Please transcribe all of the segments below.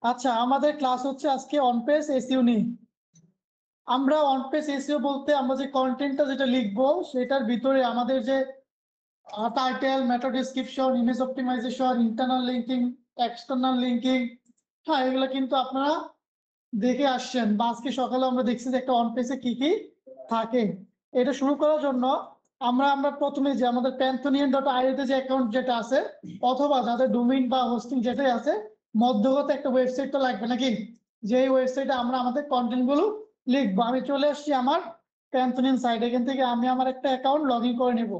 আচ্ছা, আমাদের ক্লাস হচ্ছে আজকে অন পেজ এসইও নিয়ে। আমরা অন পেজ এসইও বলতে আমরা যে কন্টেন্টটা যেটা লিখবো সেটার ভিতরে আমাদের যে title, meta description, image optimisation, internal linking, external linking, হ্যাঁ এগুলো কিন্তু আপনারা দেখে আসছেন বা আজকে সকালে আমরা দেখছি যে একটা অন পেজে কি কি থাকে। এটা শুরু করার জন্য আমরা প্রথমে যে আমাদের panthonian.io তে যে অ্যাকাউন্ট যেটা আছে অথবা যাদের ডোমেইন বা হোস্টিং যেটাই আছে মধ্যগত একটা ওয়েবসাইট তো লাগবে নাকি, যে ওয়েবসাইটে আমরা আমাদের কন্টেন্ট গুলো লিখবো। আমি চলে আসছি আমার প্যান্থনিয়ান সাইট, এখান থেকে আমি আমার একটা অ্যাকাউন্ট লগ ইন করে নেব।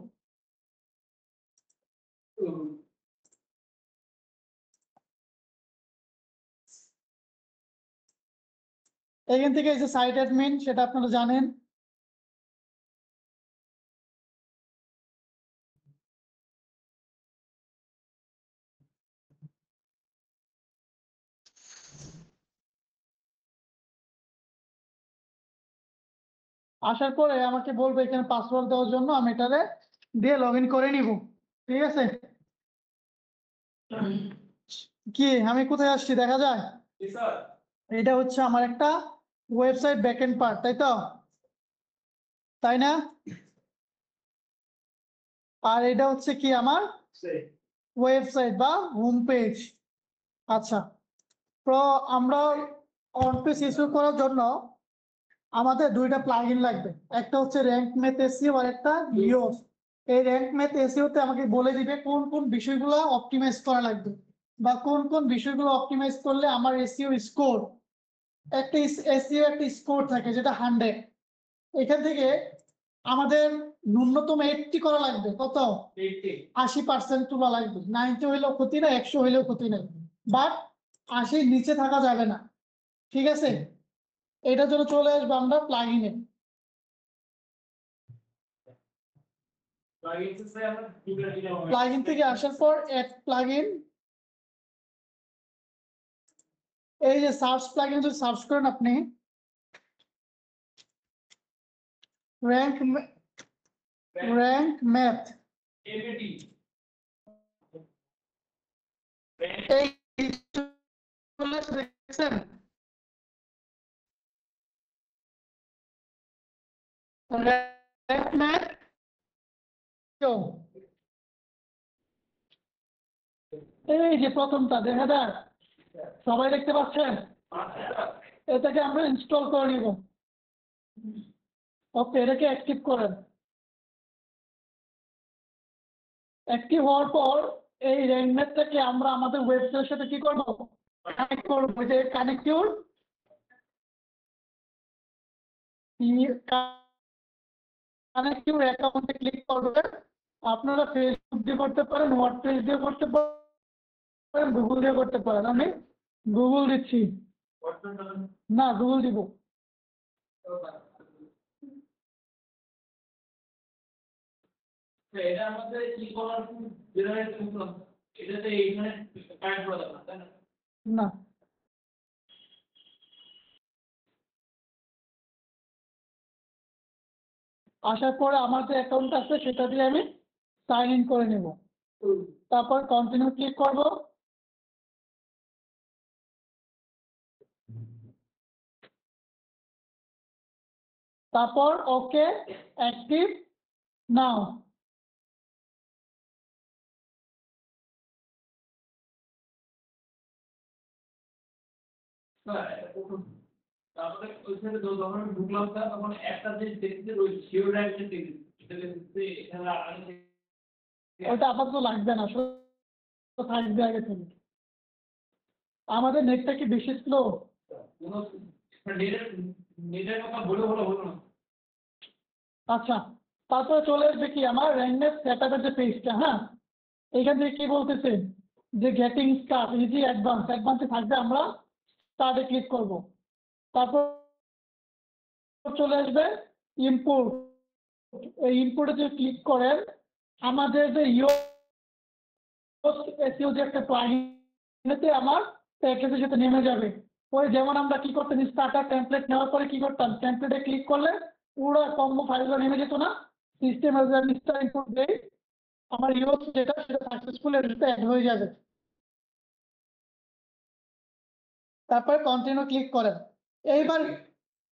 এখান থেকে এই যে সাইট অ্যাডমিন সেটা আপনারা জানেন। আসার পরে আমাকে বলবে এখানে পাসওয়ার্ড দেওয়ার জন্য, আমি এটারে দিয়ে লগ ইন করে নিব। ঠিক আছে, কি আমি কোথায় আসছি দেখা যায়? এটা হচ্ছে আমার একটা ওয়েবসাইট ব্যাকএন্ড পার্ট, তাই তো? তাই না? আর এটা হচ্ছে কি আমার ওয়েবসাইট বা হোম পেজ। আচ্ছা, তো আমরা অন পেজ ইস্যু করার জন্য আমাদের দুইটা প্লাগইন লাগবে, একটা হচ্ছে র্যাঙ্ক ম্যাথ এসইও আর একটা লিওস। এই র্যাঙ্ক ম্যাথ এসইও তে আমাকে বলে দিবে কোন কোন বিষয়গুলো অপটিমাইজ করা লাগবে বা কোন কোন বিষয়গুলো অপটিমাইজ করলে আমার এসইও স্কোর, একটা এসইও একটা স্কোর থাকে যেটা 100। এখান থেকে আমাদের ন্যূনতম 80 করা লাগবে, কত? 80% তোলা লাগবে। 90 হইলেও ক্ষতি না, 100 হইলেও ক্ষতি নাই, বাট 80 নিচে থাকা যাবে না। ঠিক আছে, এটার জন্য চলে আসবো আমরা প্লাগইনে। প্লাগইন থেকে আসার পর অ্যাড প্লাগইন, এই যে সার্চ প্লাগইন যদি সার্চ করেন আপনি র্যাঙ্ক ম্যাথ, এই দেখছেন র্যাঙ্ক ম্যাথ, এই যে প্রথমটা দেখা যায়, সবাই দেখতে পাচ্ছেন? এটাকে আমরা ইনস্টল করে নিব। ওকে, এটাকে অ্যাক্টিভ করেন। অ্যাক্টিভ হওয়ার পর এই র্যাঙ্ক ম্যাথটাকে আমরা আমাদের ওয়েবসাইটের সাথে কি করব, কানেক্ট করব। যে কানেক্টিভ কানেক্টিভ অ্যাকাউন্টে ক্লিক করবেন। আপনারা ফেসবুক দিয়ে করতে পারেন, ওয়ার্ডপ্রেস দিয়ে করতে পারেন, গুগল দিয়ে করতে পারেন। আমি গুগল দিচ্ছি, না গুগল দিব। এটা আমাদের কি করার জেনারেট করলাম, এটাতে এইখানে কানেক্ট করা যাবে না, তাই না? না, আসার পরে আমার যে অ্যাকাউন্ট আছে সেটা দিয়ে আমি সাইন ইন করে নেব। তারপর কন্টিনিউ ক্লিক করব। তারপর ওকে, অ্যাক্টিভ নাও। তারপরে ওইখানে যখন ঢুকলাম তখন একটা যে দেখতে ওই শিওর একটা এটা দেখতে এখানে আগে ওটা আপাতত লাগবে না, থাকবে আগে থেকে। আমাদের নেটটা কি বেশি স্লো? কোনো নেটের নেটের কথা বলে বলে হলো না। আচ্ছা, তারপরে চলে আসবে কি আমার র্যাঙ্কনেস সেটআপের যে পেজটা। হ্যাঁ, এখান থেকে কি বলতেছে যে গেটিং স্টার্ট ইজি অ্যাডভান্সে থাকবে, আমরা স্টার্টে ক্লিক করব। তারপর চলে আসবে ইম্পোর্ট। এই ইম্পোর্টে যদি ক্লিক করেন আমাদের যে এসইও যে একটা প্লাগইনতে আমার প্যাকেজের সাথে নেমে যাবে। ওই যেমন আমরা কি করতাম, স্টার্টার টেমপ্লেট নেওয়ার পরে কি করতাম, টেমপ্লেটে ক্লিক করলে পুরো কম্বো ফাইলগুলো নেমে যেত না। সিস্টেম এজ ইনপুট দেই, আমার ইউএস যেটা সেটা সাকসেসফুল এর সাথে অ্যাড হয়ে যাবে। তারপরে কন্টিনিউ ক্লিক করেন।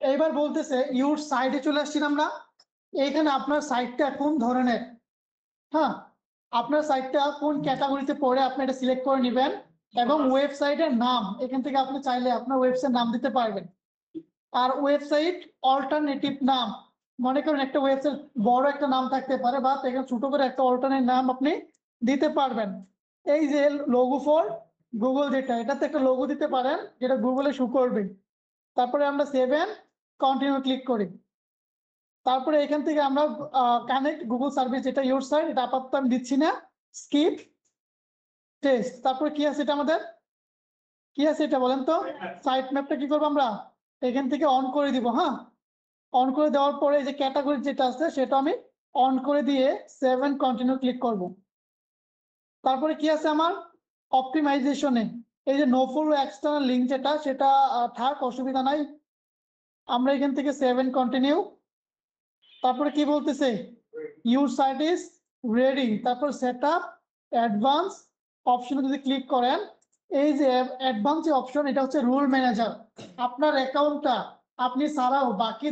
এইবার বলতেছে ইউর সাইটে চলে আসছি না আমরা। এইখানে আপনার সাইটটা কোন ধরনের, হ্যাঁ, আপনার সাইটটা কোন ক্যাটাগরিতে পড়ে আপনি এটা সিলেক্ট করে নেবেন, এবং ওয়েবসাইটের নাম এখান থেকে আপনি চাইলে আপনার ওয়েবসাইট নাম দিতে পারবেন। আর ওয়েবসাইট অল্টারনেটিভ নাম, মনে করেন একটা ওয়েবসাইট বড় একটা নাম থাকতে পারে, বা এখানে ছোট করে একটা অল্টারনেট নাম আপনি দিতে পারবেন। এই যে লোগো ফর গুগল, যেটা এটাতে একটা লোগো দিতে পারেন যেটা গুগলে শো করবে। তারপরে আমরা সেভ এন্ড কন্টিনিউ ক্লিক করি। তারপরে এখান থেকে আমরা কানেক্ট গুগল সার্ভিস, যেটা ইউর সাইট, এটা আপাতত আমি দিচ্ছি না, স্কিপ টেস্ট। তারপরে কি আছে এটা আমাদের, কি আছে এটা বলেন তো, সাইট ম্যাপটা কি করবো আমরা এখান থেকে অন করে দিব। হ্যাঁ, অন করে দেওয়ার পরে যে ক্যাটাগরি যেটা আছে সেটা আমি অন করে দিয়ে সেভ এন্ড কন্টিনিউ ক্লিক করব। তারপরে কি আছে আমার অপটিমাইজেশনে, এই যে নো ফলো এক্সটার্নাল লিঙ্ক যেটা, সেটা থাক, অসুবিধা নাই। আমরা এখান থেকে সেভ এন্ড কন্টিনিউ। তারপরে কি বলতেছে, ইউর সাইট ইজ রেডি। তারপর সেট আপ অ্যাডভান্স অপশনে যদি ক্লিক করেন, এই যে অ্যাডভান্স যে অপশন, এটা হচ্ছে রুল ম্যানেজার। আপনার অ্যাকাউন্টটা আপনি ছাড়াও বাকি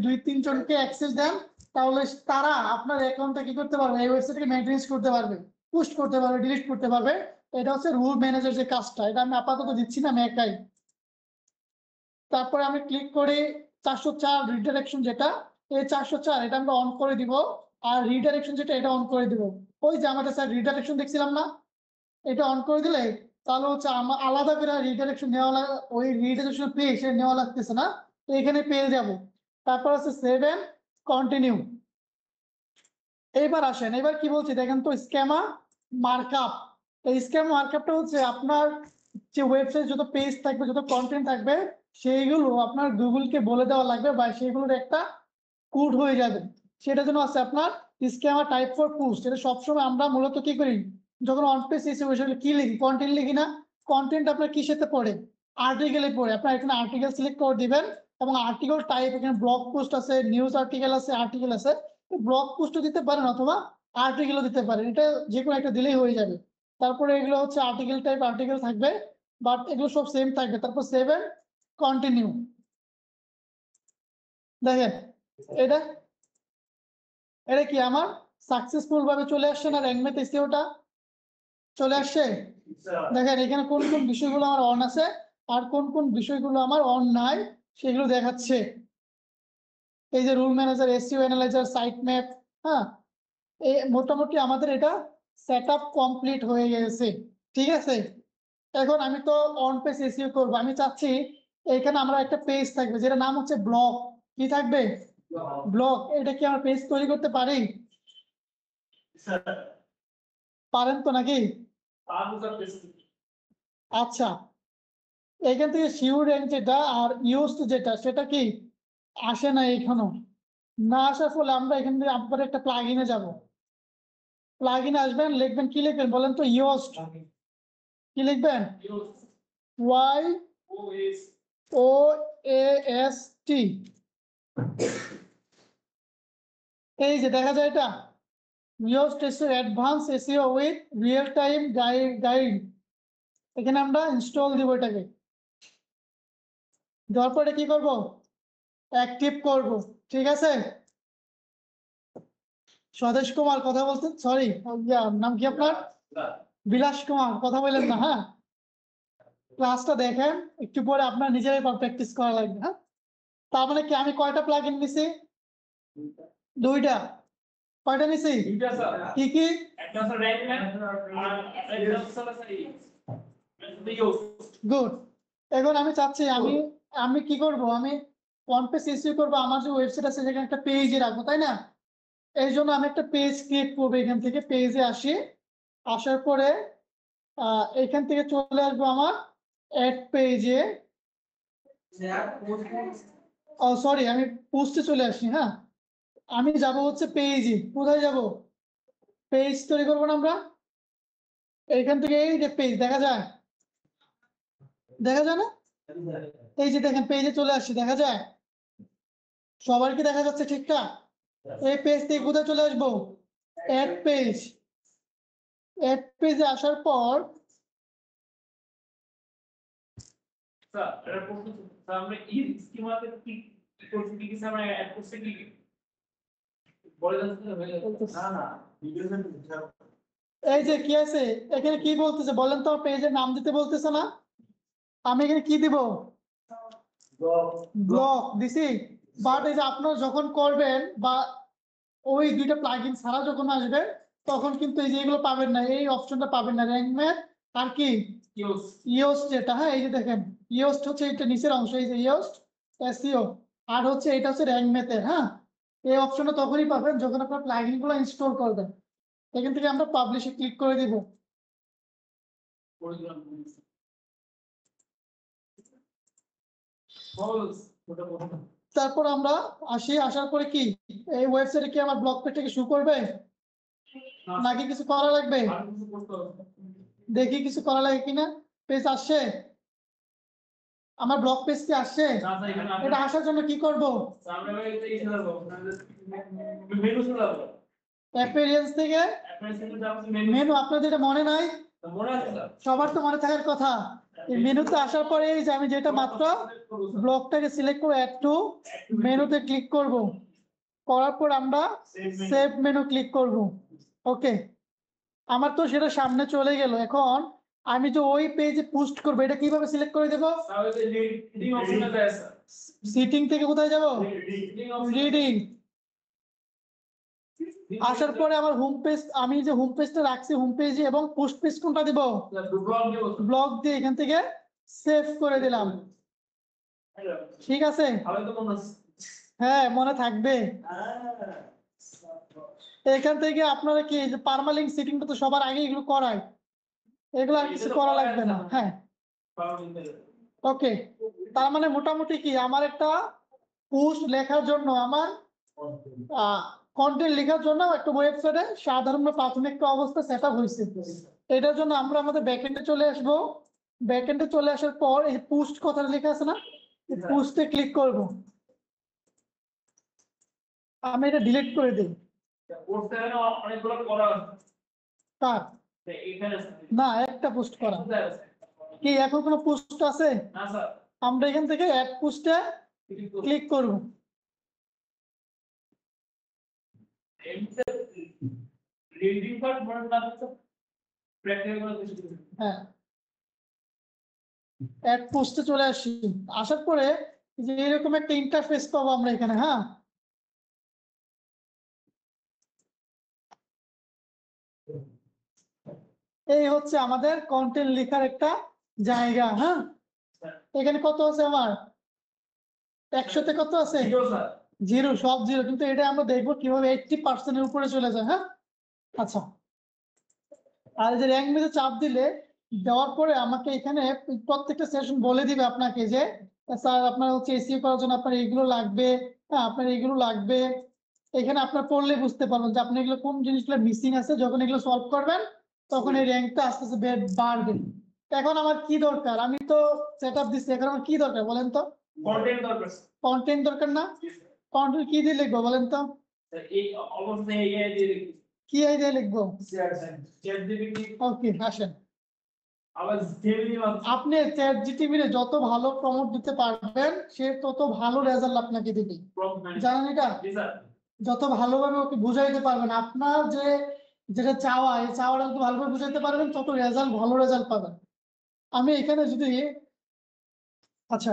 দুই তিনজনকে অ্যাক্সেস দেন, তাহলে তারা আপনার অ্যাকাউন্টটা কি করতে পারবে, এই ওয়েবসাইটকে মেইনটেনেন্স করতে পারবে, পুস্ট করতে পারবে, ডিলিট করতে পারবে। এটা হচ্ছে রুল ম্যানেজার যে কাজটা, এটা আমি আপাতত দিচ্ছি না, আমি একাই। তারপরে আমি ক্লিক করি 404 রিডাইরেকশন, যেটা এই 404 এটা আমরা অন করে দিব। আর রিডাইরেকশন যেটা, এটা অন করে দিব। ওই যে আমাদের স্যার রিডাইরেকশন দেখছিলাম না, এটা অন করে দিলে তাহলে হচ্ছে আমার আলাদা করে রিডাইরেকশন নেওয়া ওই রিডাইরেকশন পেয়ে সে নেওয়া লাগতেছে না, তো এখানে পেয়ে যাব। তারপর হচ্ছে সেভ এন্ড কন্টিনিউ। এইবার আসেন, এবার কি বলছি দেখেন তো, স্ক্যামার মার্কআপ। এই স্ক্যাম মার্কআপটা হচ্ছে আপনার যে ওয়েবসাইট যত পেজ থাকবে, যত কন্টেন্ট থাকবে, সেইগুলো আপনার গুগলকে বলে দেওয়া লাগবে, বা সেইগুলোর একটা কোড হয়ে যাবে। সেটা জন্য আছে আপনার স্ক্যামার টাইপ ফর পোস্ট। এটা সবসময় আমরা মূলত কি করি, যখন অন পেজ এসে কি লিখি, কন্টেন্ট লিখি না। কন্টেন্ট আপনার কিসেতে পড়ে, আর্টিকেলে পড়ে। আপনার এখানে আর্টিকেল সিলেক্ট করে দিবেন, এবং আর্টিকেল টাইপ, এখানে ব্লগ পোস্ট আছে, নিউজ আর্টিকেল আছে, আর্টিকেল আছে। ব্লগ পোস্টও দিতে পারেন অথবা আর্টিকেলও দিতে পারেন, এটা যে কোনো একটা দিলেই হয়ে যাবে। তারপরে এগুলো হচ্ছে আর্টিকেল টাইপ, আর্টিকেল থাকবে, বাট এগুলো সব সেম থাকবে। তারপর সেভ এন্ড কন্টিনিউ। দেখেন এটা এটা কি আমার সাকসেসফুল ভাবে চলে আসছে না, র্যাঙ্ক ম্যাথ এসইওটা চলে আসছে। দেখেন এখানে কোন কোন বিষয়গুলো আমার অন আছে, আর কোন কোন বিষয়গুলো আমার অন নাই, সেগুলো দেখাচ্ছে। এই যে rule manager, SEO analyser, site map, হ্যাঁ, এই মোটামুটি আমাদের এটা সেট আপ কমপ্লিট হয়ে গেছে। ঠিক আছে, এখন আমি তো অন পেজ এসইও করবো, আমি চাচ্ছি এখানে আমরা একটা পেজ থাকবে যেটা নাম হচ্ছে ব্লগ। কি থাকবে, ব্লগ। এটা কি আমরা পেজ তৈরি করতে পারি, পারেন তো নাকি? আচ্ছা, এখান থেকে শিওর র্যাঙ্ক যেটা আর ইউজড যেটা, সেটা কি আসে না এখানেও। না আসার ফলে আমরা এখান থেকে আবার একটা প্লাগ ইনে যাবো। প্লাগ ইনে আসবেন, লিখবেন, কি লিখবেন বলেন তো, ইউজড। কি লিখবেন, Y O A S T. এই যে দেখা যায় এটা, used advance SEO with real time guide. এখানে আমরা ইনস্টল দিব এটাকে। দেওয়ার পরে কি করব, অ্যাক্টিভ করব। ঠিক আছে, স্বদেশ কুমার কথা বলতেন, সরি নাম কি আপনার, বিলাস কুমার, কথা বললেন না। হ্যাঁ, ক্লাসটা দেখেন, একটু পরে আপনার নিজেরাই প্র্যাকটিস করা লাগবে। হ্যাঁ, তার মানে কি আমি কয়টা প্লাগ ইন নিছি, দুইটা। কয়টা নিছি, কি কি, গুড। এখন আমি চাচ্ছি আমি আমি কি করব, আমি ওয়ান পেজ এসইও করবো, আমার যে ওয়েবসাইট আছে সেখানে একটা পেজে রাখবো, তাই না? এই জন্য আমি একটা পেজ ক্রিয়েট করবো। এখান থেকে পেজে আসি, আসার পরে এখান থেকে চলে আসবো আমার অ্যাড পেজে। ও সরি, আমি পোস্টে চলে আসি। হ্যাঁ, আমি যাব হচ্ছে পেজে। কোথায় যাব, পেজ তৈরি করবো না আমরা, এইখান থেকে এই যে পেজ দেখা যায়, দেখা যায় না, এই যে দেখেন পেজে চলে আসছি, দেখা যায় সবার কি দেখা যাচ্ছে ঠিকঠাক? এই পেজ থেকে কোথায় চলে আসবো, অ্যাড পেজ। অ্যাড পেজে আসার পর স্যার এটা প্রশ্ন স্যার আমরা এই স্কিমাতে কি করছি কি স্যার আমরা অ্যাড করছি কি বলে যাচ্ছে হয়ে যাচ্ছে না না এই যে কি আছে এখানে কি বলতেছে বলেন তো, পেজের নাম দিতে বলতেছে না? আমি এখানে কি দিব? ব্লক দিছি। বাট এই যে আপনারা যখন করবেন বা ওই দুইটা প্লাগইন ছাড়া যখন আসবে তখন কিন্তু এই যে এগুলো পাবেন না, এই অপশনটা পাবেন না, র্যাঙ্ক ম্যাথ আর কি ইয়োস্ট যেটা, হ্যাঁ এই যে দেখেন ইয়োস্ট হচ্ছে এটা নিচের অংশ, এই যে ইয়োস্ট এসইও, আর হচ্ছে এটা হচ্ছে র্যাঙ্ক ম্যাথের, হ্যাঁ এই অপশনটা তখনই পাবেন যখন আপনার প্লাগইন গুলো ইনস্টল করবেন। এখান থেকে আমরা পাবলিশে ক্লিক করে দিব। তারপর আমরা আসার পরে কি এই ওয়েবসাইটে কি আমার ব্লগ পেজটাকে শো করবে নাকি কিছু করা লাগবে? দেখি কিছু করা লাগে কিনা। পেজ আসছে, আমার ব্লগ পেজ কি আসছে? এটা আসার জন্য কি করব? অ্যাপিয়ারেন্স থেকে মেনু, আপনাদের এটা মনে নাই? সবার তো মনে থাকার কথা। এই মেনুতে আসার পরে এই যে আমি যেটা মাত্র ব্লকটাকে সিলেক্ট করে অ্যাড টু মেনুতে ক্লিক করব, করার পর আমরা সেভ মেনু ক্লিক করব। ওকে, আমার তো সেটা সামনে চলে গেল। এখন আমি যে ওই পেজে পোস্ট করব এটা কিভাবে সিলেক্ট করে দেব? সিটিং থেকে কোথায় যাব? রিডিং। আসার পরে আমার হোম পেজ, আমি যে হোম পেজটা রাখছি হোম পেজে, এবং পোস্ট পেজ কোনটা দিব? ব্লগ দিয়ে এখান থেকে সেভ করে দিলাম। ঠিক আছে, হ্যাঁ মনে থাকবে। এখান থেকে আপনারা কি যে পার্মালিংক সেটিংটা তো সবার আগে এগুলো করায়, এগুলো আর কিছু করা লাগবে না। হ্যাঁ ওকে, তার মানে মোটামুটি কি আমার একটা পোস্ট লেখার জন্য, আমার কন্টেন্ট লেখার জন্য একটা ওয়েবসাইটে সাধারণ প্রাথমিক একটা অবস্থা সেট আপ হয়েছে। এটার জন্য আমরা আমাদের ব্যাকএন্ডে চলে আসব। ব্যাকএন্ডে চলে আসার পর এই পোস্ট কথাটা লেখা আছে না, পোস্টে ক্লিক করব। আমি এটা ডিলিট করে দিই। কার? না, একটা পোস্ট করা। কি এখন কোনো পোস্ট আছে? আমরা এখান থেকে অ্যাড পোস্টে ক্লিক করব। হ্যাঁ, অ্যাড পোস্টে চলে আসি। আসার পরে যে এরকম একটা ইন্টারফেস পাবো আমরা এখানে। হ্যাঁ, এই হচ্ছে আমাদের কন্টেন্ট লেখার একটা জায়গা। হ্যাঁ, এখানে কত আছে আমার? 100-তে কত আছে? জিরো, সব জিরো। কিন্তু এটা আমরা দেখবো কিভাবে 80% এর উপরে চলে যায়। হ্যাঁ আচ্ছা, আর যে র্যাঙ্ক মেজে চাপ দিলে দেওয়ার পরে আমাকে এখানে প্রত্যেকটা সেশন বলে দিবে আপনাকে যে স্যার আপনার হচ্ছে এসইও করার জন্য আপনার এইগুলো লাগবে, হ্যাঁ আপনার এইগুলো লাগবে। এখানে আপনার পড়লে বুঝতে পারবেন যে আপনি এগুলো কোন জিনিসগুলো মিসিং আছে। যখন এগুলো সলভ করবেন তখন এই র্যাঙ্কটা আস্তে আস্তে বাড়বে। এখন আমার কি দরকার? আমি তো সেট আপ দিচ্ছি, এখন আমার কি দরকার বলেন তো? কন্টেন্ট দরকার। কন্টেন্ট দরকার না? কন্টেন্ট কি দিয়ে লিখবো বলেন তো? এই অবস্থায় এই আইডি লিখি। কি আইডিয়া লিখবো? চ্যাটজিপিটি। ওকে আসেন, আবার জেমিনি। আপনি চ্যাটজিপিটি তে যত ভালো প্রমোট দিতে পারবেন সে তত ভালো রেজাল্ট আপনাকে দিবে, জানেন এটা? যত ভালোভাবে ওকে বুঝাইতে পারবেন আপনার যে যেটা চাওয়া, এই চাওয়াটা যত ভালোভাবে বুঝাইতে পারবেন তত ভালো রেজাল্ট পাবেন। আমি এখানে যদি আচ্ছা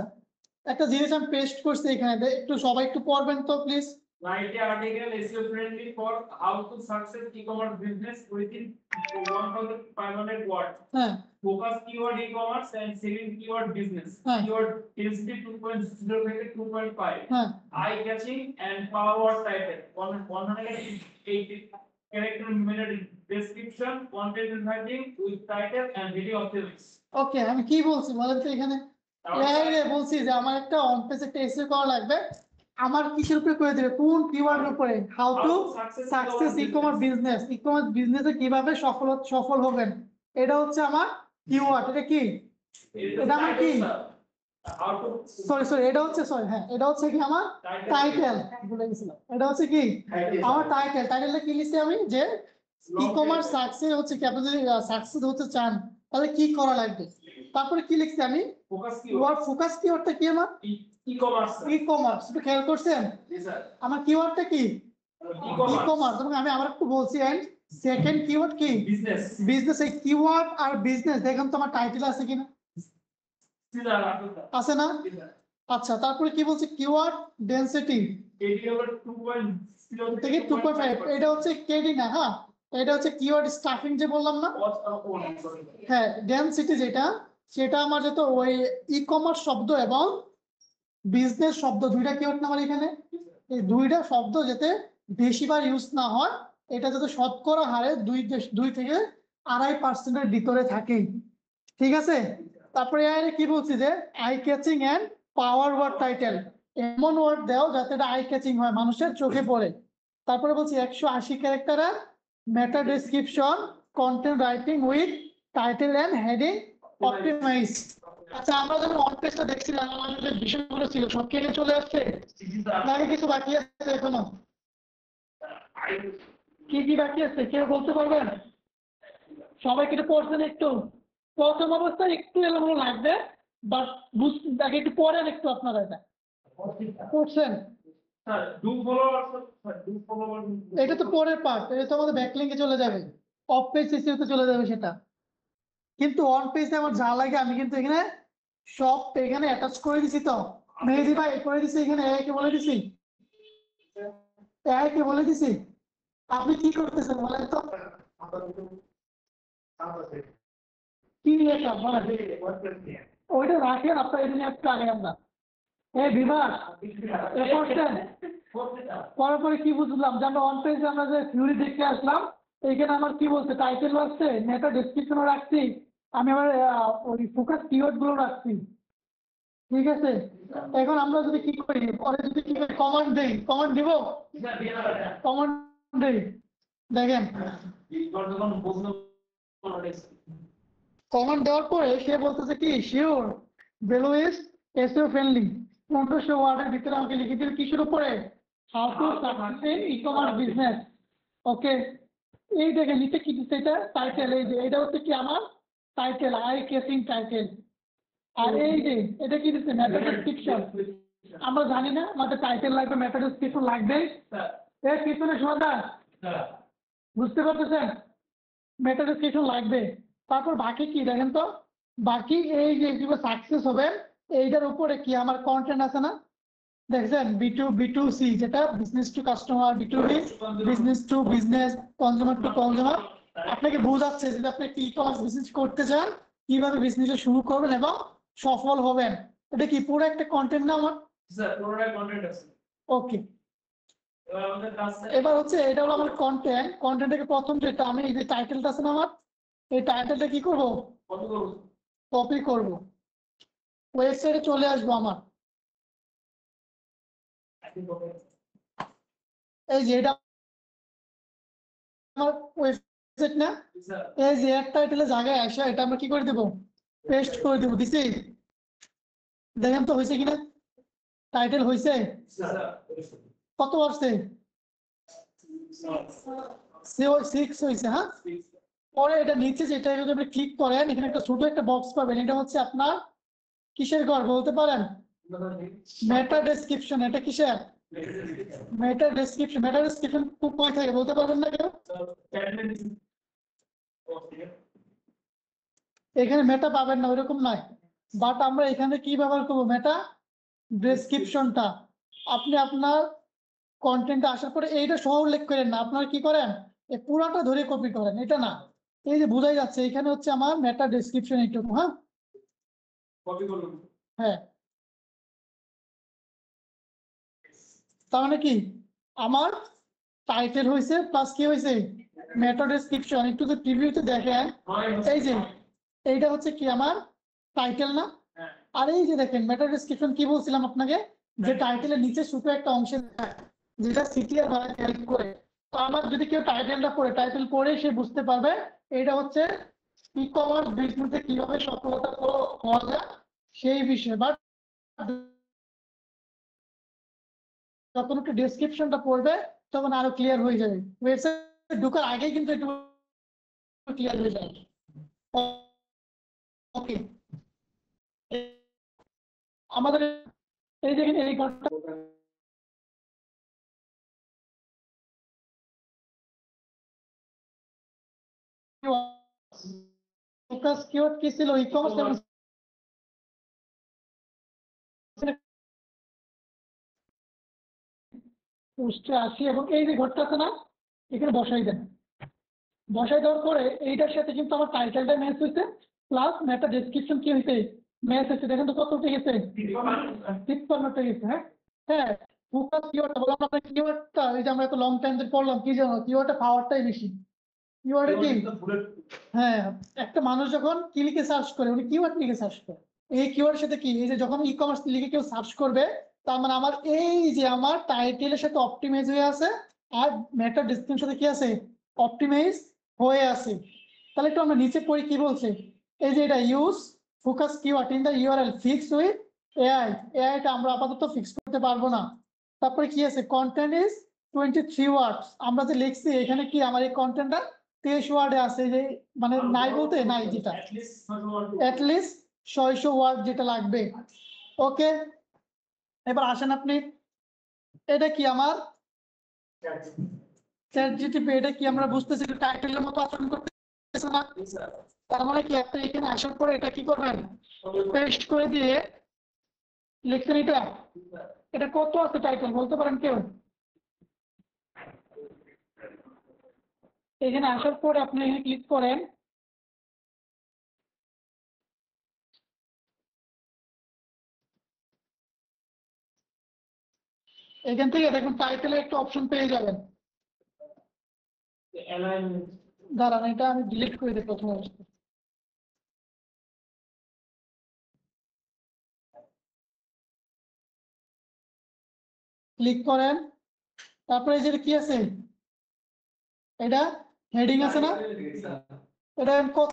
একটা জিনিস আমি পেস্ট করছি এখানে, একটু সবাই একটু পড়বেন তো please. Write an article SEO friendly for how to success e-commerce business within 1500 words. হ্যাঁ, Focus keyword e-commerce and selling keyword business. হ্যাঁ, Keyword density 2.0 থেকে 2.5. হ্যাঁ, Eye catching and power word title. 180 character minute description, content writing with title and video of the weeks. ওকে, আমি কি বলছি বলেন তো এখানে? বলছি যে আমার একটা অন পেজ একটা এসইও করা লাগবে, আমার কিসের উপরে করে দেবে? কোন কিওয়ার্ডের উপরে? How to success e-commerce business. E-commerce বিজনেসে কিভাবে সফল হবেন, এটা হচ্ছে আমার কিওয়ার্ড। এটা কি? এটা আমার কি? সরি এটা হচ্ছে হ্যাঁ এটা হচ্ছে কি আমার টাইটেল, ভুলে গেছিলাম। এটা হচ্ছে কি আমার টাইটেল। টাইটেলটা কি লিখছি আমি? যে ই-কমার্স সাকসেস হচ্ছে কি, আপনি যদি সাকসেস হতে চান তাহলে কি করা লাগবে। তারপরে কি লিখছি আমি ফোকাস কি ওয়ার্ড ফোকাস কিওয়ার্ডটা কি আমার ই কমার্স ই কমার্স একটু খেয়াল করছেন জি স্যার আমার কিওয়ার্ডটা কি ই ই কমার্স এবং আমি আবার একটু বলছি এন্ড সেকেন্ড কিওয়ার্ড কি বিজনেস বিজনেস এই কিওয়ার্ড আর বিজনেস দেখেন তো আমার টাইটেল আছে কিনা জি স্যার আপনার আছে না জি স্যার আচ্ছা তারপরে কি বলছে কিওয়ার্ড ডেনসিটি এটি হলো 2.0 থেকে 2.5 এটা হচ্ছে কেডি না হ্যাঁ এটা হচ্ছে কিওয়ার্ড স্টাফিং যে বললাম না হ্যাঁ ডেনসিটি যেটা সেটা আমার যেটা ওই ই কমার্স শব্দ এবং বিজনেস শব্দ দুইটা কিওয়ার্ড না আমার এখানে এই দুইটা শব্দ যাতে বেশিবার ইউজ না হয় এটা যাতে শতকরা হারে 2 থেকে 2.5% ভিতরে থাকে ঠিক আছে তারপরে এর কি বলছি যে eye catching and power word title এমন ওয়ার্ড দাও যাতে এটা আই ক্যাচিং হয় মানুষের চোখে পড়ে তারপরে বলছি 180 ক্যারেক্টারের meta description content writing with title and heading optimise আচ্ছা আমরা যখন অন পেজটা দেখছিলাম আমাদের যে বিষয়গুলো ছিল সব কি এখানে চলে আসছে নাকি কিছু বাকি আছে এখনো কি কি বাকি আছে কেউ বলতে পারবেন সবাই কিছু পড়ছেন একটু প্রথম অবস্থায় একটু এলোমেলো লাগবে বাট বুঝতে আগে একটু পড়েন একটু আপনারা এটা পড়ছেন sir do follower sir do follower এটা তো পরের পার্ট এটা তো আমাদের ব্যাকলিংকে চলে যাবে অফ পেজ সিসিউতে চলে যাবে সেটা কিন্তু অন পেজে আমার যা লাগে আমি কিন্তু এখানে সব এখানে অ্যাটাচ করে দিছি তো মেহেদি ভাই করে দিছি এখানে একে বলে দিছি একে বলে দিছি আপনি কি করতেছেন বলেন তো কি এটা বলেন ওইটা রাখেন আপনার এটা নিয়ে একটু আগে আমরা এই বিভাগ এ করছেন পরে পরে কি বুঝলাম যে আমরা অন পেজে আমরা যে থিওরি দেখতে আসলাম এইখানে আমার কি বলছে টাইটেল আসছে মেটা ডেসক্রিপশনও রাখছি আমি আবার ওই ফোকাস কিওয়ার্ড গুলো রাখছি ঠিক আছে এখন আমরা যদি কি করি পরে যদি কি করি কমান্ড দেই কমান্ড দিব কমান্ড দেই দেখেন কমান্ড দেওয়ার পরে সে বলতেছে কি sure value is SEO friendly 1500 ওয়ার্ডের ভিতরে আমাকে লিখে দিল কিসের উপরে how to success e commerce business okay এই দেখে নিচে কি দিচ্ছে এটা টাইটেল এই যে এটা হচ্ছে কি আমার টাইটেল আই কেসিং টাইটেল আর এই যে এটা কি দিচ্ছে মেটা ডেসক্রিপশন আমরা জানি না আমাদের টাইটেল লাগবে মেটা ডেসক্রিপশন লাগবে এর পিছনে সমাধান বুঝতে পারতেছেন মেটা ডেসক্রিপশন লাগবে তারপর বাকি কি দেখেন তো বাকি এই যে যেগুলো সাকসেস হবে এইটার উপরে কি আমার কন্টেন্ট আছে না দেখছেন B2B2C যেটা business to customer B2B business to business consumer two consumer আপনাকে বোঝাচ্ছে যে আপনি কি ই-কমার্স বিজনেস করতে চান কিভাবে বিজনেসটা শুরু করবেন এবং সফল হবেন এটা কি পুরো একটা কন্টেন্ট না আমার স্যার পুরোটা কন্টেন্ট আছে ওকে এবার আমাদের কাজ এবার হচ্ছে এটা হলো আমার কন্টেন্টের প্রথম যেটা আমি এই যে টাইটেলটা আছে না আমার এই টাইটেলটা কি করব কত করব কপি করব ওয়েবসাইটে চলে আসবো আমার এই যে এটা আমার ওয়েবসাইট না স্যার এই যে এর টাইটেলে জায়গায় আসে এটা আমরা কি করে দেব পেস্ট করে দেব দিছি দেখেন তো হয়েছে কিনা টাইটেল হয়েছে স্যার কত আসছে সিক্স হয়েছে হ্যাঁ পরে এটা নিচে যেটা যদি আপনি ক্লিক করেন এখানে একটা ছোট একটা বক্স পাবেন এটা হচ্ছে আপনার কিসের ঘর বলতে পারেন মেটা ডেসক্রিপশন এটা কিসের মেটা ডেসক্রিপশন খুব কয় থাকে বলতে পারবেন না কেউ এখানে মেটা পাবেন না ওইরকম নয় বাট আমরা এখানে কি ব্যবহার করবো মেটা ডেসক্রিপশনটা আপনি আপনার কন্টেন্ট আসার পরে এইটা সহ উল্লেখ করেন না আপনার কি করেন এই পুরাটা ধরে কপি করেন এটা না এই যে বোঝাই যাচ্ছে এখানে হচ্ছে আমার মেটা ডেসক্রিপশন এইটুকু হ্যাঁ কপি করলাম হ্যাঁ তার মানে কি আমার টাইটেল হয়েছে প্লাস কি হয়েছে মেটা ডেসক্রিপশন একটু যদি প্রিভিউতে দেখেন এই যে এইটা হচ্ছে কি আমার টাইটেল না হ্যাঁ আর এই যে দেখেন মেটা ডেসক্রিপশন কি বলছিলাম আপনাকে যে টাইটেলের নিচে ছোট একটা অংশে যেটা সিটি আর বাংলা হেল্প করে তো আমার যদি কেউ টাইটেলটা পড়ে টাইটেল পড়ে সে বুঝতে পারবে এটা হচ্ছে ই কমার্স বিজনেসে কিভাবে সফলতা হওয়া যায় সেই বিষয়ে বাট যখন একটু ডেসক্রিপশনটা পড়বে তখন আরো ক্লিয়ার হয়ে যাবে ওয়েবসাইট ঢোকার আগে কিন্তু একটু ক্লিয়ার হয়ে যাবে ওকে আমাদের এই দেখেন এই ঘরটা ফোকাস কিওয়ার্ড কি ছিল ই-কমার্স এবং পোস্টে আসি এবং এই যে ঘরটা আছে না এখানে বসাই দেন। বসাই দেওয়ার পরে এইটার সাথে কিন্তু আমার টাইটেলটা ম্যাচ হয়েছে প্লাস মেটা ডেসক্রিপশন কি হয়েছে ম্যাচ হয়েছে। দেখেন তো কত উঠে গেছে 53 উঠে গেছে। হ্যাঁ হ্যাঁ ফোকাস কিওয়ার্ডটা বললাম আপনার কিওয়ার্ডটা এই যে আমরা এত লং টাইম ধরে পড়লাম কি জানো কিওয়ার্ডটা পাওয়ারটাই বেশি। কিওয়ার্ডে কি হ্যাঁ একটা মানুষ যখন কি লিখে সার্চ করে উনি কিওয়ার্ড লিখে সার্চ করে এই কিওয়ার্ডের সাথে কি এই যে যখন ই কমার্স লিখে কেউ সার্চ করবে তার মানে আমার এই যে আমার টাইটেলের সাথে অপটিমাইজ হয়ে আছে আর মেটা ডেসক্রিপশনের সাথে কি আছে অপটিমাইজ হয়ে আছে। তাহলে একটু আমরা নিচে পড়ি কি বলছে এই যে এটা use focus keyword in the URL fix with এআইটা আমরা আপাতত ফিক্স করতে পারবো না। তারপরে কি আছে কন্টেন্ট ইজ 23 ওয়ার্ডস আমরা যে লিখছি এখানে কি আমার এই কন্টেন্টটা 23 ওয়ার্ডে আছে যে মানে নাই বলতে নাই যেটা অ্যাটলিস্ট 600 ওয়ার্ড যেটা লাগবে। ওকে এবার আসেন আপনি এটা কি আমার চ্যাট জিটিপি এটা কি আমরা বুঝতেছি টাইটেলের মতো আচরণ করতেছে না তার মানে কি একটা এখানে আসার পরে এটা কি করবেন পেস্ট করে দিয়ে লিখছেন এটা কত আছে টাইটেল বলতে পারেন কেউ এখানে আসার পরে আপনি এখানে ক্লিক করেন এখান থেকে দেখুন টাইটেলে একটা অপশন পেয়ে যাবেন। দাঁড়ান এটা আমি ডিলিট করে দিই প্রথম অবস্থা ক্লিক করেন তারপরে এই যে কি আছে এটা হেডিং আছে না এটা আমি কত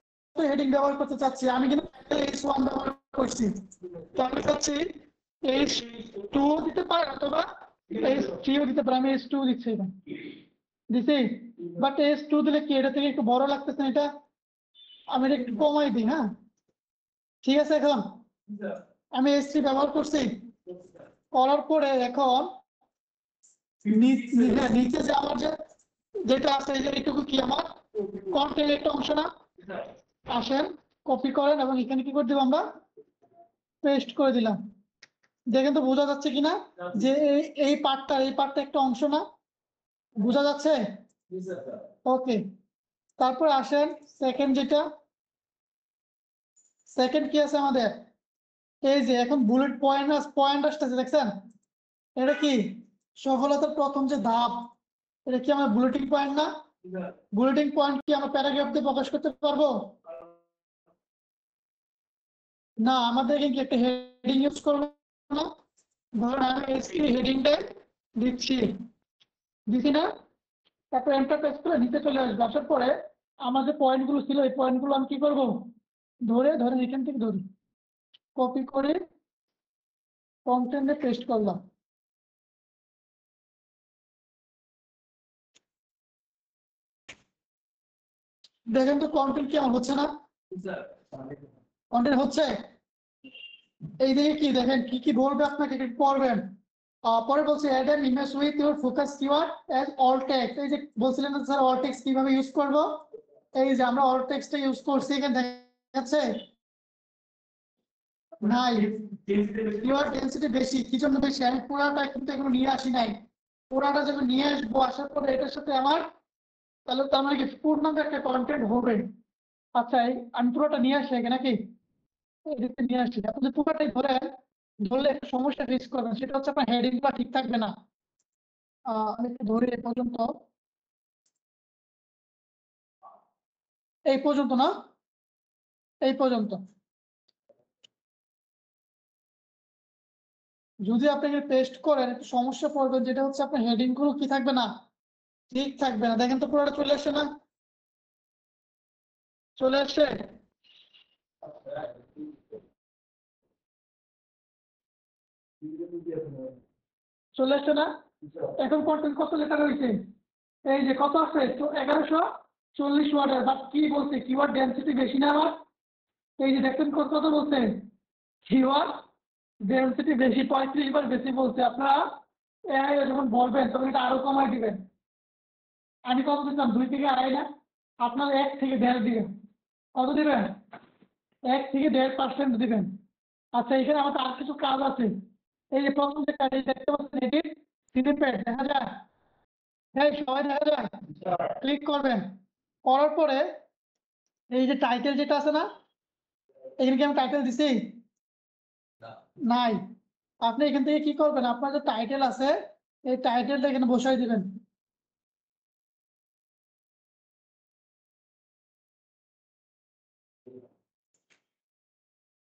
হেডিং ব্যবহার করতে চাচ্ছি আমি কিন্তু H1 ব্যবহার করছি তো আমি চাচ্ছি H2 দিতে পারে অথবা H3 দিতে পারে আমি H2 দিচ্ছি এটা দিছি বাট H2 দিলে কি এটা থেকে একটু বড় লাগতেছে না এটা আমি এটা একটু কমাই দিই। হ্যাঁ ঠিক আছে এখন আমি H3 ব্যবহার করছি করার পরে এখন নিচে যে আমার যেটা আছে এই যে এইটুকু কি আমার কন্টেন্ট একটা অংশ না আসেন কপি করেন এবং এখানে কি করে দিব আমরা পেস্ট করে দিলাম। দেখেন তো বোঝা যাচ্ছে কিনা যে এই পার্টটা একটা অংশ না বোঝা যাচ্ছে ওকে। তারপর আসেন সেকেন্ড কি আছে আমাদের এই যে এখন বুলেট পয়েন্ট আসতেছে দেখছেন এটা কি সফলতার প্রথম যে ধাপ এটা কি আমার বুলেটিং পয়েন্ট না বুলেটিং পয়েন্ট কি আমরা প্যারাগ্রাফ দিয়ে প্রকাশ করতে পারবো না আমাদের কি একটা হেডিং ইউজ করবো না ধরুন আমি এসকি হেডিংটা দিচ্ছি না তারপর এন্টার প্রেস করে নিচে চলে আসবে আসার পরে আমার যে পয়েন্টগুলো ছিল এই পয়েন্টগুলো আমি কি করবো ধরেন এখান থেকে ধরি কপি করে কন্টেন্টে পেস্ট করলাম। দেখেন তো কন্টেন্ট কি আমার হচ্ছে না কন্টেন্ট হচ্ছে এই দিকে কি দেখেন কি কি বলবে আপনাকে কি পড়বেন পরে বলছে add an image with your focus keyword as alt text এই যে বলছিলেন না স্যার অল টেক্সট কিভাবে ইউজ করব এই যে আমরা অল টেক্সটটা ইউজ করছি এখানে দেখাচ্ছে নাই কিওয়ার্ড ডেনসিটি বেশি কি জন্য বেশি আমি পুরাটা কিন্তু এগুলো নিয়ে আসি নাই পুরাটা যখন নিয়ে আসবো আসার পরে এটার সাথে আমার তাহলে তো আমার কি পূর্ণাঙ্গ একটা কন্টেন্ট হবে। আচ্ছা আমি পুরোটা নিয়ে আসি এখানে নাকি এদিকে নিয়ে আসি আপনি যদি পুরোটাই ধরলে একটা সমস্যা ফেস করবেন সেটা হচ্ছে আপনার হেডিংটা ঠিক থাকবে না। আমি একটু ধরি এই পর্যন্ত না এই পর্যন্ত যদি আপনি পেস্ট করেন একটু সমস্যা পড়বেন যেটা হচ্ছে আপনার হেডিং গুলো কি থাকবে না ঠিক থাকবে না। দেখেন তো পুরোটা চলে আসছে না চলে আসছে চলে আসছে না এখন কন্টেন্ট কত লেখা রয়েছে এই যে কত আছে 1140 ওয়ার্ডের বাট কি বলছে কিওয়ার্ড ডেনসিটি বেশি না আমার এই যে দেখেন কত বলছে কিওয়ার্ড ডেন্সিটি বেশি 35 বার বেশি বলছে, আপনারা এআই যখন বলবেন তখন এটা আরো কমাই দিবেন। আমি কত দিতাম 2 থেকে 2.5 না, আপনার 1 থেকে 1.5 দিবেন। কত দিবেন? 1 থেকে 1.5% দিবেন। আচ্ছা, এখানে আমাদের আর কিছু কাজ আছে। এই যে প্রথম যে কাজ দেখতে পাচ্ছেন, এটি স্নিপেট দেখা যায়। হ্যাঁ, সবাই দেখা যায়। ক্লিক করবেন, করার পরে এই যে টাইটেল যেটা আছে না, এখানে কি আমি টাইটেল দিছি? নাই। আপনি এখান থেকে কি করবেন, আপনার যে টাইটেল আছে এই টাইটেলটা এখানে বসাই দিবেন।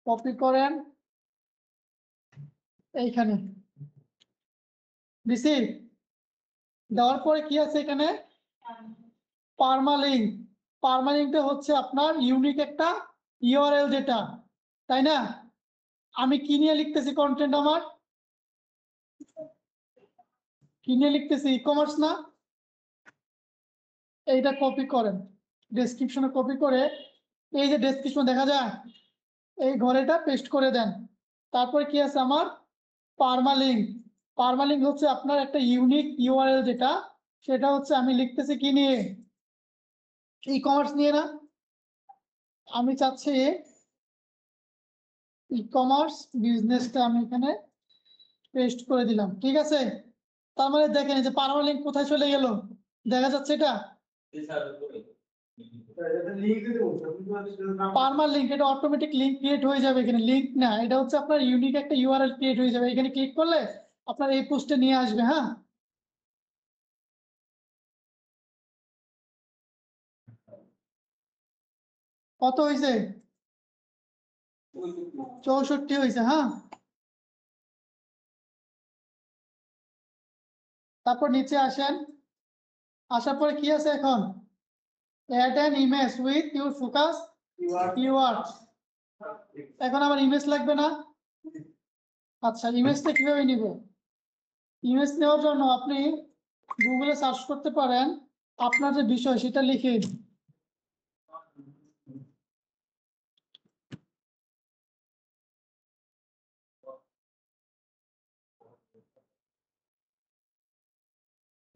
কপি করেন, এইখানে দিছি। দেওয়ার পরে কি আছে এখানে? পার্মালিঙ্ক। পার্মালিঙ্কটা হচ্ছে আপনার ইউনিক একটা ইউআরএল যেটা, তাই না? আমি কি নিয়ে লিখতেছি কন্টেন্ট, আমার কি নিয়ে লিখতেছি? ই কমার্স না? এইটা কপি করেন, ডেসক্রিপশনে কপি করে এই যে ডেসক্রিপশন দেখা যায় এই ঘরেটা পেস্ট করে দেন। তারপরে কি আছে আমার? পার্মালিঙ্ক। পার্মালিঙ্ক হচ্ছে আপনার একটা ইউনিক ইউআরএল যেটা, সেটা হচ্ছে আমি লিখতেছি কি নিয়ে? ই কমার্স নিয়ে না? আমি চাচ্ছি ই কমার্স বিজনেসটা আমি এখানে পেস্ট করে দিলাম, ঠিক আছে? তার মানে দেখেন যে পার্মালিঙ্ক কোথায় চলে গেল, দেখা যাচ্ছে এটা পার্মালিঙ্ক। এটা অটোমেটিক লিঙ্ক ক্রিয়েট হয়ে যাবে, এখানে লিঙ্ক না, এটা হচ্ছে আপনার ইউনিক একটা ইউআরএল ক্রিয়েট হয়ে যাবে। এখানে ক্লিক করলে আপনার এই পোস্টে নিয়ে আসবে। হ্যাঁ, কত হয়েছে? 64 হয়েছে। হ্যাঁ, তারপর নিচে আসেন, আসার পরে কি আছে এখন? Add an image with your focus keyword. এখন আমার ইমেজ লাগবে না? আচ্ছা, ইমেজটা কিভাবে নিব? ইমেজ নেওয়ার জন্য আপনি গুগলে সার্চ করতে পারেন, আপনার যে বিষয় সেটা লিখে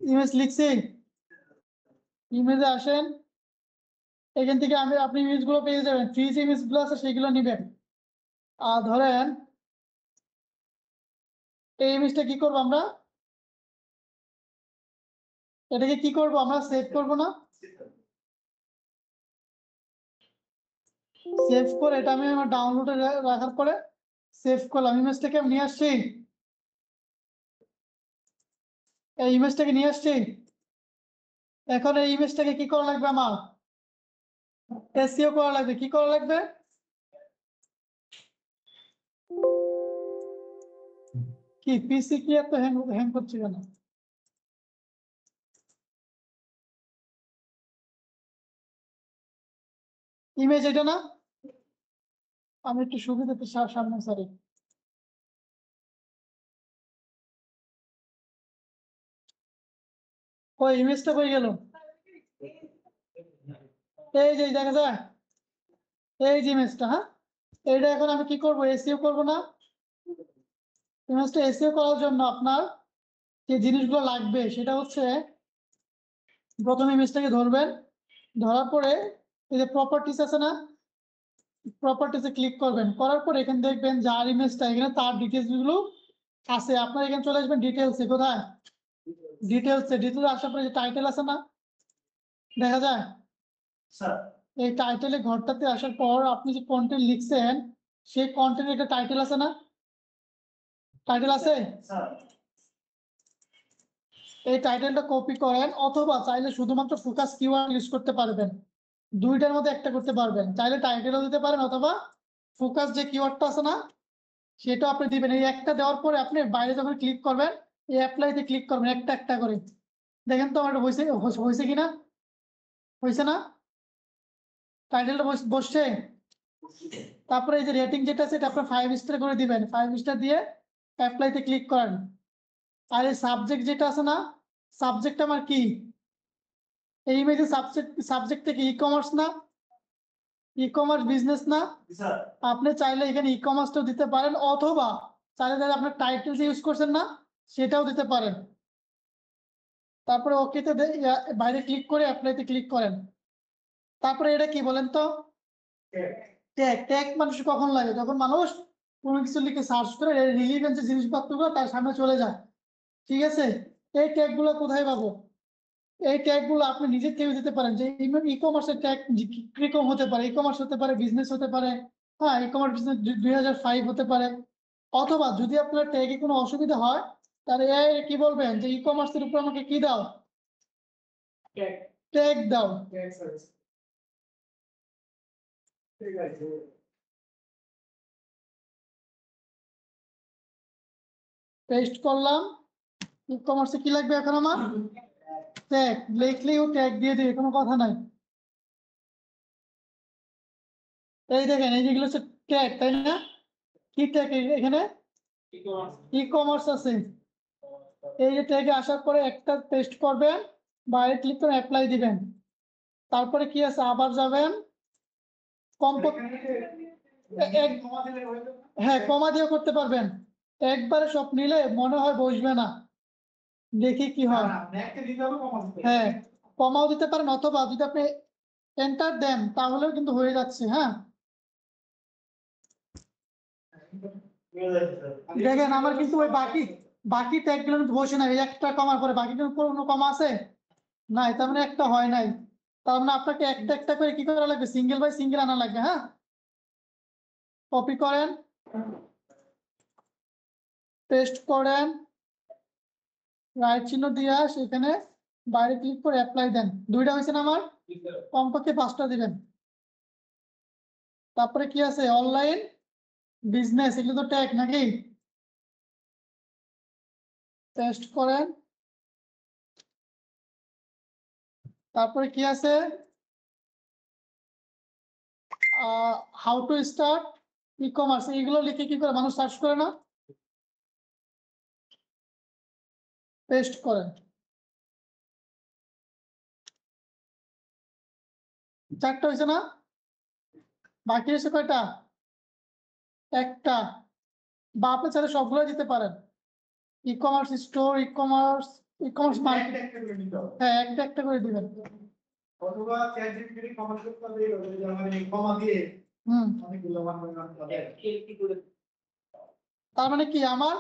ইমেজ লিখছি। ইমেজে আসেন, এখান থেকে আপনি ইমেজগুলো পেয়ে যাবেন, ফ্রি যে ইমেজগুলো আছে সেগুলো নেবেন। আর ধরেন এই ইমেজটা কি করবো আমরা? এটাকে কি করব আমরা? সেভ করব না? সেভ করে এটা আমি আমার ডাউনলোডে রাখার পরে সেভ করলাম। ইমেজটাকে আমি নিয়ে আসছি, এই ইমেজটাকে নিয়ে আসছি। এখন এই ইমেজটাকে কি করা লাগবে আমার? এসইও করা লাগবে। কি করা লাগবে? কি পিসি কি এত হ্যাং হ্যাং করছে কেন? ইমেজ এটা না? আমি একটু সুবিধাতে সামনে সরি। ওই ইমেজটা কই গেল? এই যে দেখা যায় এই যে ইমেজটা। হ্যাঁ, এইটা এখন আমি কি করব? এসইও করব না? ইমেজটা এসইও করার জন্য আপনার যে জিনিসগুলো লাগবে সেটা হচ্ছে, প্রথমে ইমেজটাকে ধরবেন, ধরার পরে এই যে প্রপার্টিস আছে না, প্রপার্টিসে ক্লিক করবেন, করার পরে এখানে দেখবেন যার ইমেজটা এখানে তার ডিটেলস গুলো আছে। আপনার এখানে চলে আসবেন ডিটেলসে। কোথায়? ডিটেলসে। ডিটেলস আসার পরে যে টাইটেল আছে না, দেখা যায় এই টাইটেলে ঘরটাতে আসার পর আপনি যে কন্টেন্ট লিখছেন সেই কন্টেন্ট একটা টাইটেল আছে না? টাইটেল আছে? এই টাইটেলটা কপি করেন, অথবা চাইলে শুধুমাত্র ফোকাস কিওয়ার্ড ইউজ করতে পারবেন। দুইটার মধ্যে একটা করতে পারবেন, চাইলে টাইটেলও দিতে পারেন অথবা ফোকাস যে কিওয়ার্ডটা আছে না সেটা আপনি দিবেন। এই একটা দেওয়ার পরে আপনি বাইরে যখন ক্লিক করবেন এই অ্যাপ্লাইতে ক্লিক করবেন একটা একটা করে। দেখেন তো আমার হয়েছে হয়েছে কিনা? হয়েছে না? টাইটেলটা বসছে। তারপরে এই যে রেটিং যেটা আছে এটা আপনার 5 স্টার করে দিবেন, 5 স্টার দিয়ে অ্যাপ্লাইতে ক্লিক করেন। আর এই সাবজেক্ট যেটা আছে না, সাবজেক্ট আমার কি? এই ইমেজে সাবজেক্টটা কি ই কমার্স না? ই কমার্স বিজনেস না? আপনি চাইলে এখানে ই কমার্সটাও দিতে পারেন, অথবা চাইলে আপনার টাইটেল যে ইউজ করছেন না সেটাও দিতে পারেন। তারপরে ওকেতে বাইরে ক্লিক করে অ্যাপ্লাইতে ক্লিক করেন। তারপরে এটা কি বলেন তো? ট্যাগ। ট্যাগ মানুষ কখন লাগে? যখন মানুষ কোনো কিছু লিখে সার্চ করে রিলিভেন্ট যে জিনিসপত্রগুলো তার সামনে চলে যায়। ঠিক আছে, এই ট্যাগ গুলো কোথায় পাবো? এই ট্যাগ গুলো আপনি নিজে থেকে দিতে পারেন। যে ই কমার্সের ট্যাগ কিরকম হতে পারে? ই কমার্স হতে পারে, বিজনেস হতে পারে, হ্যাঁ ই কমার্স বিজনেস 2005 হতে পারে। অথবা যদি আপনার ট্যাগে কোনো অসুবিধা হয় তাহলে কি বলবেন যে ই কমার্সের উপর আমাকে কি দাও? ট্যাগ দাও। ঠিক আছে। পেস্ট করলাম। ই কমার্সে কি লাগবে এখন আমার? ট্যাগ। লিখলেই ও ট্যাগ দিয়ে দিবে, কোনো কথা নাই। এই দেখেন এই যেগুলো হচ্ছে ট্যাগ, তাই না? কি ট্যাগ এখানে? ই কমার্স আছে। এই যে ট্যাগে আসার পরে একটা পেস্ট করবেন, বাইরে ক্লিক করে অ্যাপ্লাই দিবেন। তারপরে কি আছে, আবার যাবেন হ্যাঁ কমা দিয়ে করতে পারবেন। একবারে সব নিলে মনে হয় বসবে না, দেখি কি হয়। হ্যাঁ কমাও দিতে পারেন, অথবা যদি আপনি এন্টার দেন তাহলেও কিন্তু হয়ে যাচ্ছে। হ্যাঁ দেখেন আমার কিন্তু ওই বাকি ট্যাগ গুলো কিন্তু বসে নাই। একটা কমার পরে বাকি কোনো কমা আছে নাই, তার মানে একটা হয় নাই। তার মানে আপনাকে একটা একটা করে কি করা লাগবে? সিঙ্গেল বাই সিঙ্গেল আনা লাগবে। হ্যাঁ কপি করেন, পেস্ট করেন, রাইট চিহ্ন দিয়ে সেখানে বাইরে ক্লিক করে অ্যাপ্লাই দেন। দুইটা হয়েছে না আমার? কমপক্ষে 5টা দিবেন। তারপরে কি আছে? অনলাইন বিজনেস, এগুলো তো ট্যাগ নাকি? পেস্ট করেন। তারপরে কি আছে? How to start e commerce, এগুলো লিখে কি করে মানুষ সার্চ করে না? পেস্ট করেন। 4টা হয়েছে না? বাকি হয়েছে কয়টা? একটা। বা আপনি চাইলে সবগুলো দিতে পারেন। E commerce store, e commerce market. হ্যাঁ একটা একটা করে দিবেন। অথবা চ্যাট জিপিটি কমান্ড করতে হবে যে মানে কমা দিয়ে হুম অনেকগুলো মান আনতে হবে। তার মানে কি আমার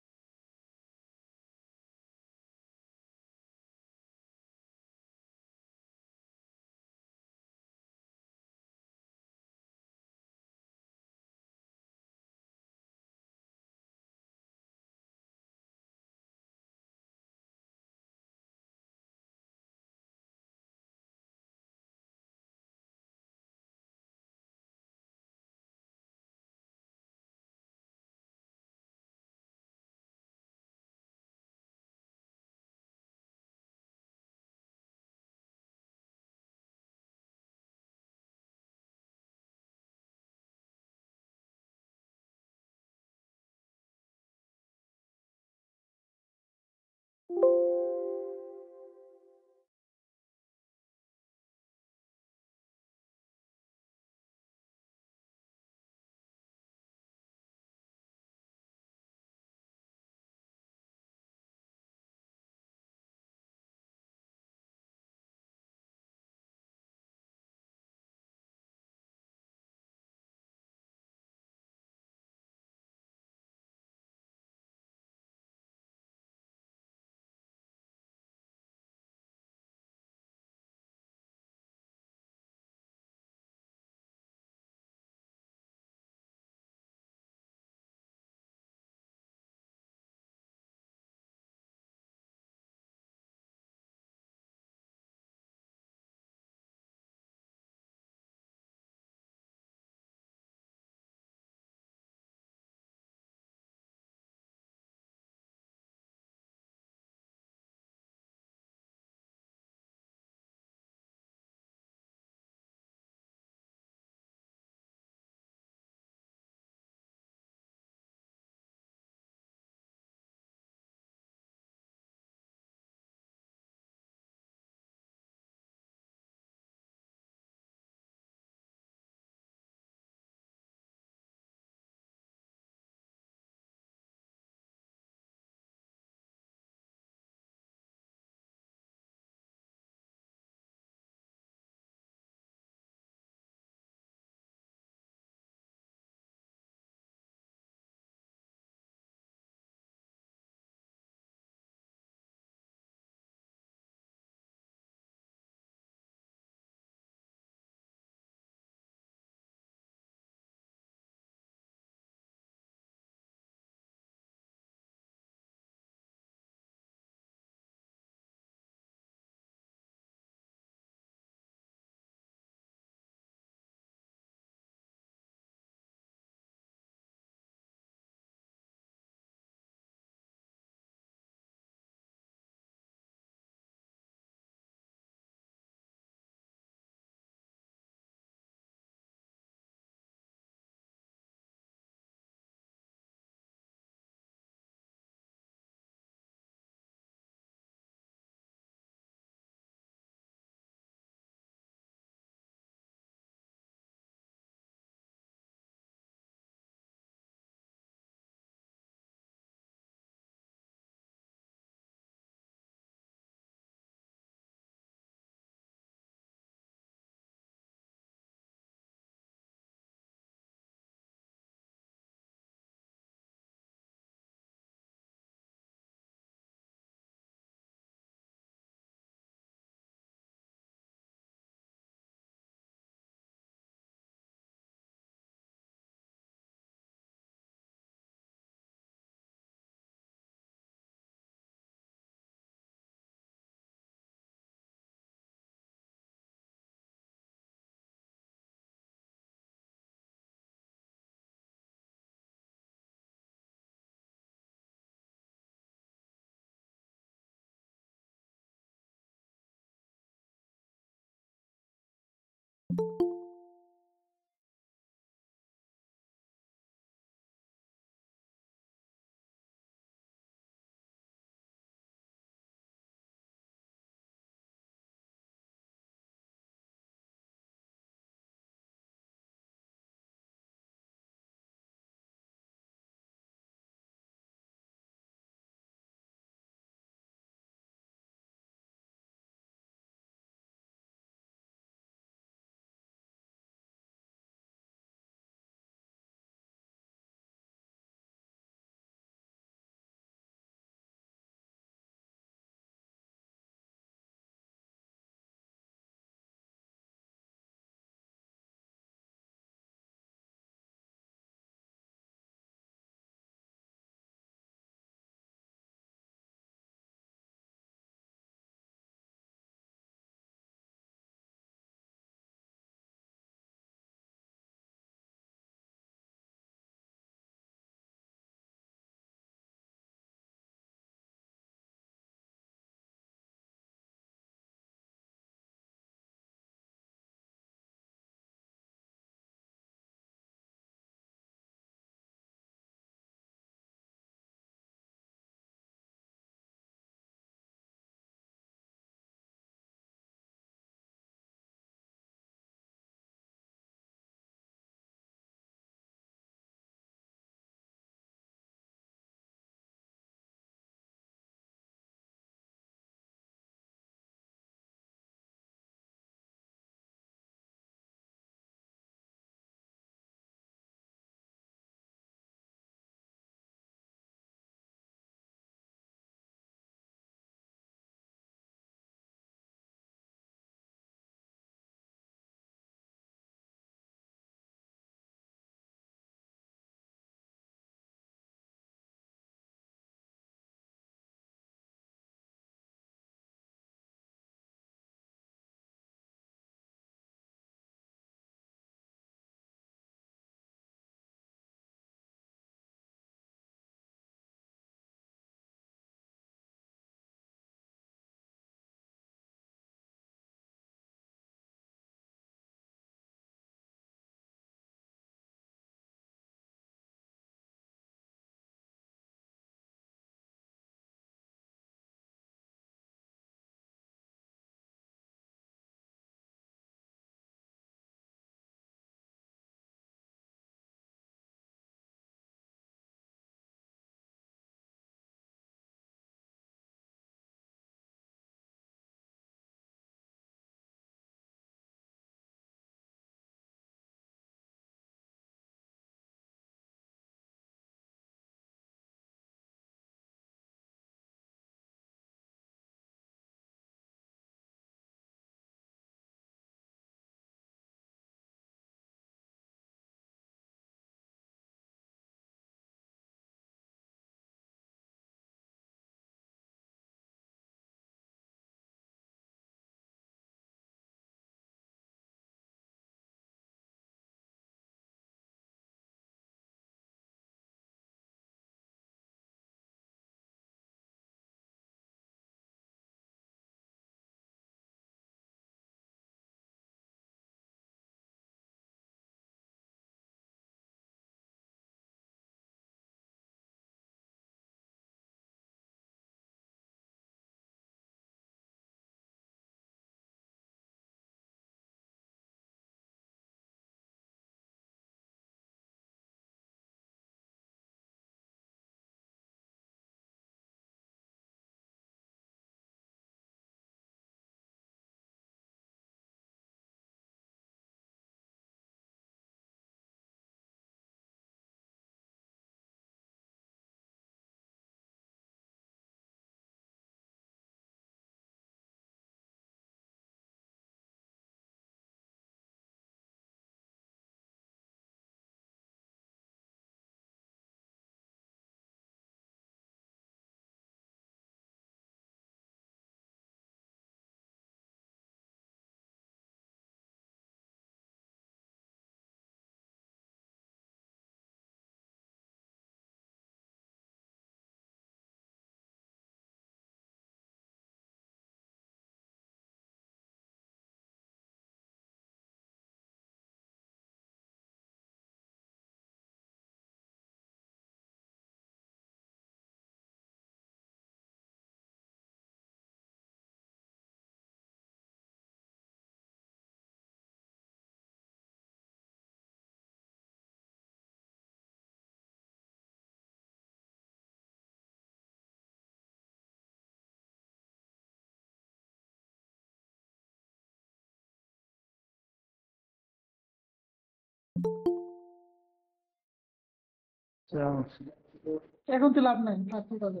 এখন তো লাভ নাই, ঠিক আছে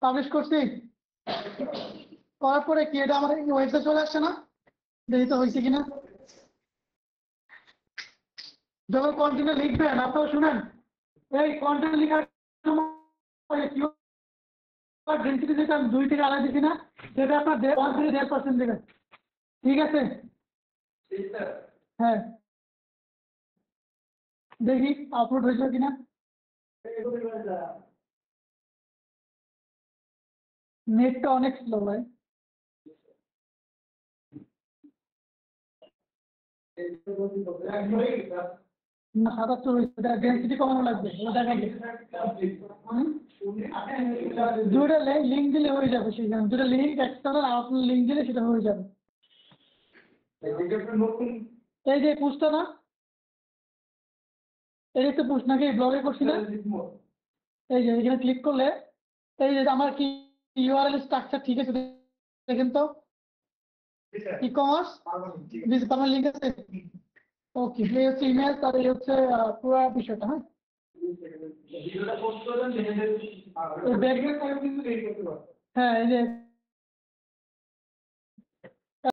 পাবলিশ করছি, করার পরে কি এটা আমার ওয়েবসাইট চলে আসছে না, দেখি তো হয়েছে কিনা। যখন কন্টেন্টে লিখবেন আপনারা শুনেন, এই কন্টেন্ট লেখার ডেন্সিটি যেটা আমি 2 থেকে 2.5 দিচ্ছি না, সেটা আপনার 1 থেকে 1.5% দেবেন, ঠিক আছে? হ্যাঁ দেখি আপলোড হয়েছে কিনা। নেটটা অনেক স্লো ভাই। না 77 হয়েছে, ডেন্সিটি কমানো লাগবে, ওটা দেখাবে। দুটো লিঙ্ক দিলে হয়ে যাবে, সেখানে দুটো লিঙ্ক এক্সটার্নাল আপনার লিঙ্ক দিলে সেটা হয়ে যাবে। এই যে পুষটা না, এই যে পুষ নাকি ব্লগে করছি না, এই যে এখানে ক্লিক করলে এই যে আমার কি ইউআরএল স্ট্রাকচার ঠিক আছে দেখেন তো, ই কমার্স আমার লিঙ্ক আছে। ওকে, এই হচ্ছে ইমেল, আর এই হচ্ছে পুরো বিষয়টা। হ্যাঁ ভিডিওটা পোস্ট করবেন, হ্যাঁ এই যে